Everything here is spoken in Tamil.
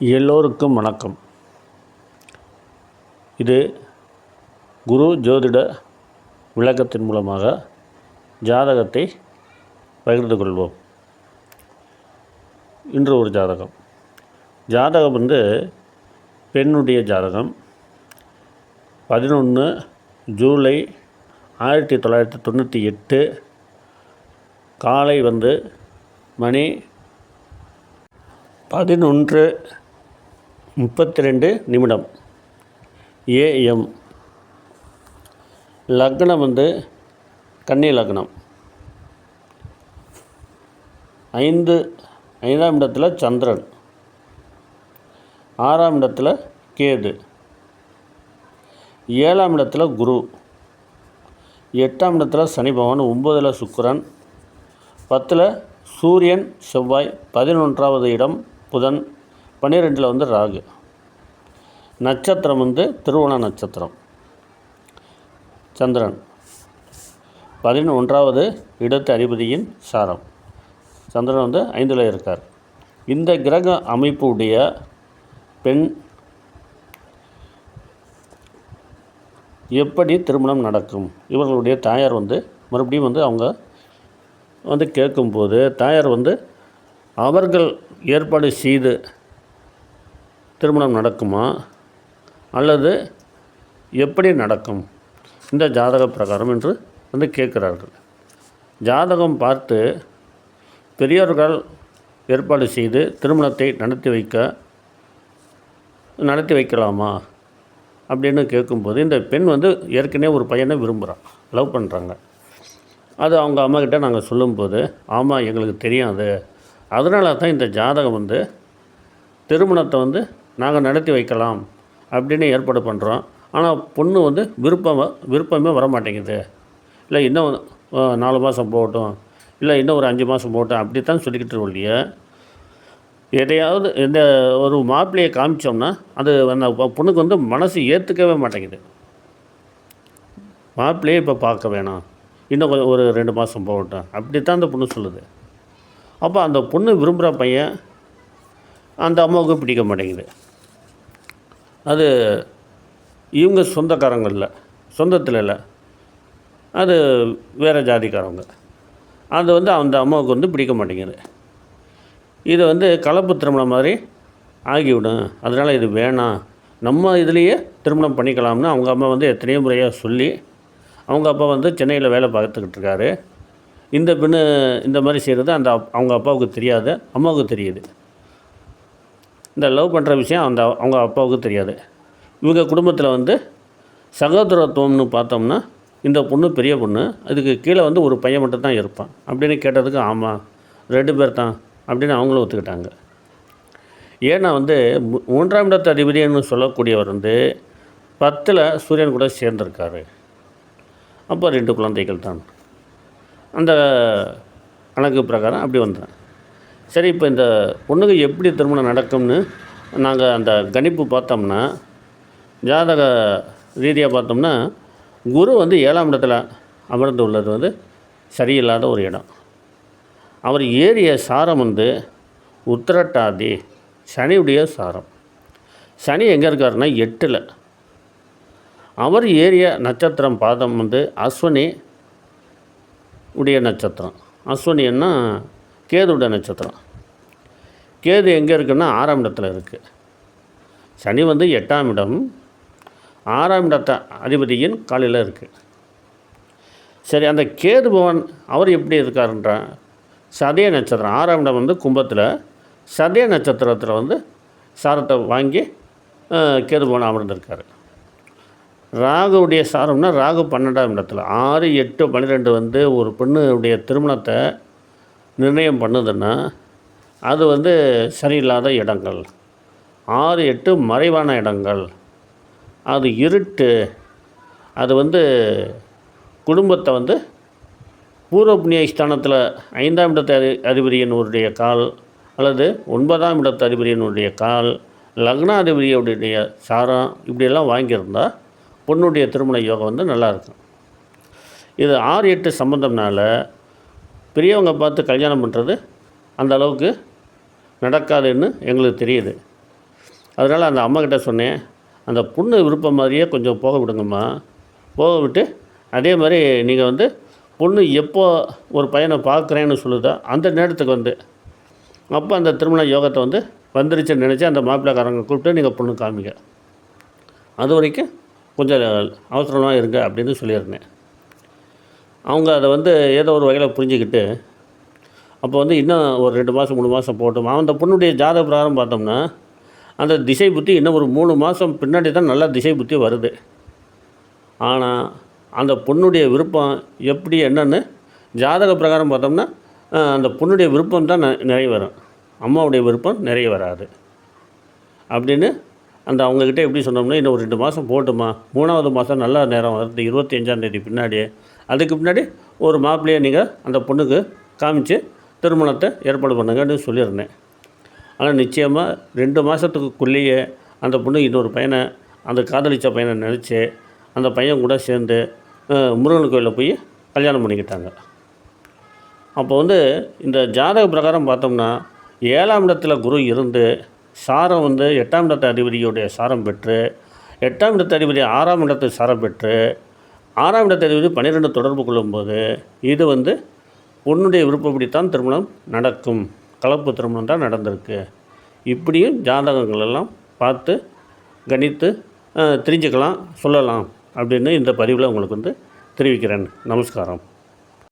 எல்லோருக்கும் வணக்கம். இது குரு ஜோதிட விளக்கத்தின் மூலமாக ஜாதகத்தை பகிர்ந்து கொள்வோம். இன்று ஒரு ஜாதகம் பெண்ணுடைய ஜாதகம். 11 ஜூலை 1998 காலை மணி 11:32 AM. லக்னம் கன்னி லக்னம். 5ஆம் இடத்துல சந்திரன், 6ஆம் இடத்துல கேது, 7ஆம் இடத்துல குரு, 8ஆம் இடத்துல சனி பகவான், 9ல் சுக்கிரன், 10ல் சூரியன் செவ்வாய், 11வது இடம் புதன், 12ல் ராகு. நட்சத்திரம் திருவோண நட்சத்திரம். சந்திரன் 11வது இடத்து அதிபதியின் சாரம். சந்திரன் 5ல் இருக்கார். இந்த கிரக அமைப்புடைய பெண் எப்படி திருமணம் நடக்கும்? இவர்களுடைய தாயார் மறுபடியும் அவங்க கேட்கும்போது தாயார் அவர்கள் ஏற்பாடு செய்து திருமணம் நடக்குமா அல்லது எப்படி நடக்கும் இந்த ஜாதக பிரகாரம் என்று கேட்கிறார்கள். ஜாதகம் பார்த்து பெரியோர்கள் ஏற்பாடு செய்து திருமணத்தை நடத்தி வைக்கலாமா அப்படின்னு கேட்கும்போது, இந்த பெண் ஏற்கனவே ஒரு பையனை விரும்புகிறான், லவ் பண்ணுறாங்க. அது அவங்க அம்மாக்கிட்ட நாங்கள் சொல்லும்போது, ஆமாம் எங்களுக்கு தெரியாது, அதனால தான் இந்த ஜாதகம் திருமணத்தை நாங்கள் நடத்தி வைக்கலாம் அப்படின்னு ஏற்பாடு பண்ணுறோம். ஆனால் பொண்ணு விருப்பமே வர மாட்டேங்குது. இல்லை இன்னும் 4 மாதம் போகட்டும், இல்லை இன்னும் ஒரு 5 மாதம் போகட்டும், அப்படித்தான் சொல்லிக்கிட்டு இல்லையா. எதையாவது இந்த ஒரு மாப்பிள்ளையை காமிச்சோம்னா அது அந்த பொண்ணுக்கு மனசு ஏற்றுக்கவே மாட்டேங்குது. மாப்பிள்ளையே இப்போ பார்க்க வேணாம், இன்னும் ஒரு 2 மாதம் போகட்டும், அப்படித்தான் அந்த பொண்ணு சொல்லுது. அப்போ அந்த பொண்ணு விரும்புகிற பையன் அந்த அம்மாவுக்கு பிடிக்க மாட்டேங்குது. அது இவங்க சொந்தத்தில் இல்லை, அது வேறு ஜாதிக்காரவங்க. அது அந்த அம்மாவுக்கு பிடிக்க மாட்டேங்குது. இது கலப்பு திருமணம் மாதிரி ஆகிவிடும், அதனால் இது வேணாம், நம்ம இதுலேயே திருமணம் பண்ணிக்கலாம்னு அவங்க அம்மா எத்தனையோ முறையாக சொல்லி, அவங்க அப்பா சென்னையில் வேலை பார்த்துக்கிட்டு இருக்காரு. இந்த பெண்ணு இந்த மாதிரி செய்கிறது அவங்க அப்பாவுக்கு தெரியாது, அம்மாவுக்கு தெரியுது. இந்த லவ் பண்ணுற விஷயம் அவங்க அப்பாவுக்கு தெரியாது. இவங்க குடும்பத்தில் சகோதரத்துவம்னு பார்த்தோம்னா இந்த பொண்ணு பெரிய பொண்ணு, அதுக்கு கீழே ஒரு பையன் மட்டும் தான் இருப்பான் அப்படின்னு கேட்டதுக்கு ஆமாம் 2 பேர் தான் அப்படின்னு அவங்களும் ஒத்துக்கிட்டாங்க. ஏன்னா 3ஆம் இடத்து அதிபதினு சொல்லக்கூடியவர் 10ல் சூரியன் கூட சேர்ந்துருக்காரு. அப்போ 2 குழந்தைகள் தான். அந்த கணக்கு பிரகாரம் அப்படி வந்தேன். சரி, இப்போ இந்த பொண்ணுக்கு எப்படி திருமணம் நடக்கும்னு நாங்கள் அந்த கணிப்பு பார்த்தோம்னா, ஜாதக ரீதியாக பார்த்தோம்னா, குரு 7ஆம் இடத்துல அமர்ந்து உள்ளது சரியில்லாத ஒரு இடம். அவர் ஏறிய சாரம் உத்திரட்டாதி, சனியுடைய சாரம். சனி எங்கே இருக்காருன்னா 8ல். அவர் ஏறிய நட்சத்திரம் பாதம் அஸ்வினி உடைய நட்சத்திரம். அஸ்வினின்னா கேதுடைய நட்சத்திரம். கேது எங்கே இருக்குன்னா 6ஆம் இடத்துல இருக்குது. சனி 8ஆம் இடம், 6ஆம் இடத்த அதிபதியின் காலையில் இருக்குது. சரி, அந்த கேது பவன் அவர் எப்படி இருக்காருன்ற சதய நட்சத்திரம், 6ஆம் இடம் கும்பத்தில், சதய நட்சத்திரத்தில் சாரத்தை வாங்கி கேது பவன் அமர்ந்திருக்காரு. ராகுடைய சாரம்னா ராகு 12ஆம் இடத்துல. 6, 8, 12 ஒரு பெண்ணுடைய திருமணத்தை நிர்ணயம் பண்ணுதுன்னா அது சரியில்லாத இடங்கள். 6, 8 மறைவான இடங்கள், அது இருட்டு, அது குடும்பத்தை பூர்வ புண்ணிய ஸ்தானத்தில் 5ஆம் இடத்து அதிபதியினுடைய கால் அல்லது 9ஆம் இடத்து அதிபதியினுடைய கால், லக்னாதிபதியுடைய சாரம் இப்படியெல்லாம் வாங்கியிருந்தால் பொண்ணுடைய திருமண யோகம் நல்லாயிருக்கும். இது 6, 8 சம்பந்தம்னால பெரியவங்க பார்த்து கல்யாணம் பண்ணுறது அந்த அளவுக்கு நடக்காதுன்னு எங்களுக்கு தெரியுது. அதனால் அந்த அம்மாக்கிட்ட சொன்னேன், அந்த பொண்ணு விருப்பம் மாதிரியே கொஞ்சம் போக விடுங்கம்மா. போக விட்டு அதே மாதிரி நீங்கள் வந்து பொண்ணு எப்போ ஒரு பையனை பார்க்குறேன்னு சொல்லுதோ அந்த நேரத்துக்கு வந்து அப்போ அந்த திருமண யோகத்தை வந்து வந்துருச்சுன்னு நினச்சி அந்த மாப்பிள்ளைக்காரங்க கூப்பிட்டு நீங்கள் பொண்ணு காமிங்க. அது வரைக்கும் கொஞ்சம் அவசரமாக இருங்க அப்படின்னு சொல்லியிருந்தேன். அவங்க அதை வந்து ஏதோ ஒரு வகையில் புரிஞ்சுக்கிட்டு அப்போ வந்து இன்னும் ஒரு 2 மாதம் 3 மாதம் போட்டோம். அந்த பொண்ணுடைய ஜாதக பிரகாரம் பார்த்தோம்னா அந்த திசை புத்தி இன்னும் ஒரு 3 மாதம் பின்னாடி தான் நல்லா திசை புத்தி வருது. ஆனால் அந்த பொண்ணுடைய விருப்பம் எப்படி என்னன்னு ஜாதக பிரகாரம் பார்த்தோம்னா அந்த பொண்ணுடைய விருப்பம் தான் நிறைவேறும், அம்மாவுடைய விருப்பம் நிறைய வராது அப்படின்னு அந்த அவங்கக்கிட்ட எப்படி சொன்னோம்னா, இன்னும் ஒரு 2 மாதம் போட்டுமா, 3வது மாதம் நல்ல நேரம் வருது 25ஆம் தேதி பின்னாடி, அதுக்கு பின்னாடி ஒரு மாப்பிள்ளையை நீங்கள் அந்த பொண்ணுக்கு காமிச்சு திருமணத்தை ஏற்பாடு பண்ணுங்கன்னு சொல்லியிருந்தேன். ஆனால் நிச்சயமாக 2 மாதத்துக்குள்ளேயே அந்த பொண்ணு இன்னொரு பையனை, அந்த காதலித்த பையனை நினச்சி அந்த பையன் கூட சேர்ந்து முருகன் கோயிலில் போய் கல்யாணம் பண்ணிக்கிட்டாங்க. அப்போ வந்து இந்த ஜாதக பிரகாரம் பார்த்தோம்னா 7ஆம் இடத்துல குரு இருந்து சாரம் வந்து 8ஆம் இடத்து அதிபதியுடைய சாரம் பெற்று, 8ஆம் இடத்து அதிபதி 6ஆம் இடத்து சாரம் பெற்று, 6ஆம் இடத்து அதிபதி 12 தொடர்பு கொள்ளும்போது இது வந்து பொண்ணுடைய விருப்பப்படித்தான் திருமணம் நடக்கும், கலப்பு திருமணம் தான் நடந்திருக்கு. இப்படியும் ஜாதகங்கள் எல்லாம் பார்த்து கணித்து தெரிஞ்சுக்கலாம், சொல்லலாம் அப்படின்னு இந்த பதிவில் உங்களுக்கு வந்து தெரிவிக்கிறேன். நமஸ்காரம்.